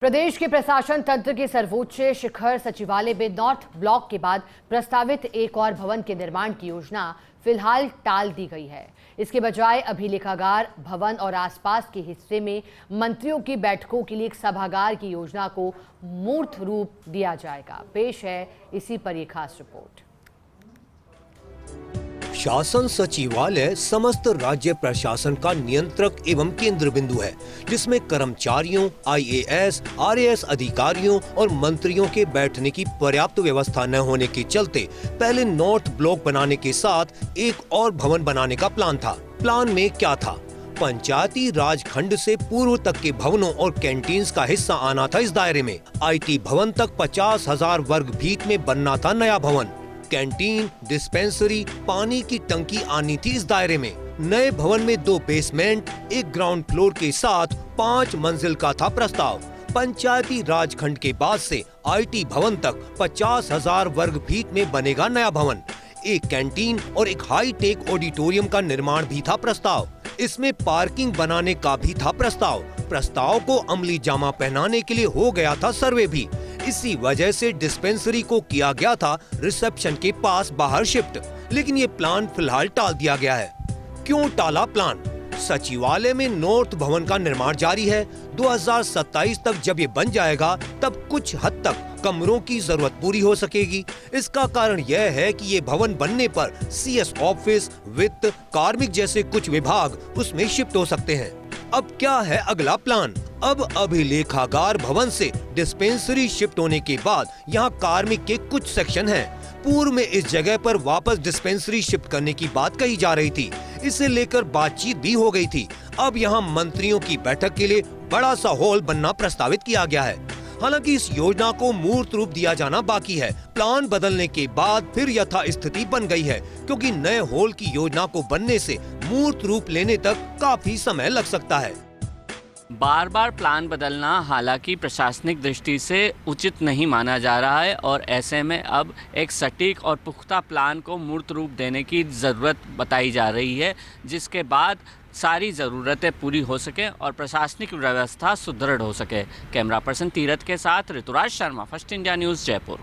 प्रदेश के प्रशासन तंत्र के सर्वोच्च शिखर सचिवालय में नॉर्थ ब्लॉक के बाद प्रस्तावित एक और भवन के निर्माण की योजना फिलहाल टाल दी गई है। इसके बजाय अभिलेखागार भवन और आसपास के हिस्से में मंत्रियों की बैठकों के लिए एक सभागार की योजना को मूर्त रूप दिया जाएगा। पेश है इसी पर एक खास रिपोर्ट। शासन सचिवालय समस्त राज्य प्रशासन का नियंत्रक एवं केंद्र बिंदु है, जिसमें कर्मचारियों, आईएएस, आरएएस अधिकारियों और मंत्रियों के बैठने की पर्याप्त व्यवस्था न होने के चलते पहले नॉर्थ ब्लॉक बनाने के साथ एक और भवन बनाने का प्लान था। प्लान में क्या था? पंचायती राज खंड से पूर्व तक के भवनों और कैंटीन्स का हिस्सा आना था इस दायरे में। आईटी भवन तक 50,000 वर्ग फीट में बनना था नया भवन। कैंटीन, डिस्पेंसरी, पानी की टंकी आनी थी इस दायरे में। नए भवन में 2 बेसमेंट, 1 ग्राउंड फ्लोर के साथ 5 मंजिल का था प्रस्ताव। पंचायती राज खंड के बाद से आईटी भवन तक 50,000 वर्ग फीट में बनेगा नया भवन। एक कैंटीन और एक हाई टेक ऑडिटोरियम का निर्माण भी था प्रस्ताव। इसमें पार्किंग बनाने का भी था प्रस्ताव। प्रस्ताव को अमली जामा पहनाने के लिए हो गया था सर्वे भी। इसी वजह से डिस्पेंसरी को किया गया था रिसेप्शन के पास बाहर शिफ्ट, लेकिन ये प्लान फिलहाल टाल दिया गया है। क्यों टाला प्लान? सचिवालय में नॉर्थ भवन का निर्माण जारी है। 2027 तक जब ये बन जाएगा तब कुछ हद तक कमरों की जरूरत पूरी हो सकेगी। इसका कारण यह है कि ये भवन बनने पर सीएस ऑफिस, वित्त, कार्मिक जैसे कुछ विभाग उसमें शिफ्ट हो सकते हैं। अब क्या है अगला प्लान? अब अभिलेखागार भवन से डिस्पेंसरी शिफ्ट होने के बाद यहाँ कार्मिक के कुछ सेक्शन हैं। पूर्व में इस जगह पर वापस डिस्पेंसरी शिफ्ट करने की बात कही जा रही थी। इसे लेकर बातचीत भी हो गई थी। अब यहाँ मंत्रियों की बैठक के लिए बड़ा सा हॉल बनना प्रस्तावित किया गया है। हालांकि इस योजना को मूर्त रूप दिया जाना बाकी है। प्लान बदलने के बाद फिर यथास्थिति बन गई है, क्योंकि नए हॉल की योजना को बनने से मूर्त रूप लेने तक काफी समय लग सकता है। बार बार प्लान बदलना हालांकि प्रशासनिक दृष्टि से उचित नहीं माना जा रहा है और ऐसे में अब एक सटीक और पुख्ता प्लान को मूर्त रूप देने की ज़रूरत बताई जा रही है, जिसके बाद सारी ज़रूरतें पूरी हो सके और प्रशासनिक व्यवस्था सुदृढ़ हो सके। कैमरा पर्सन तीरथ के साथ Rituraj Sharma, First India News, Jaipur.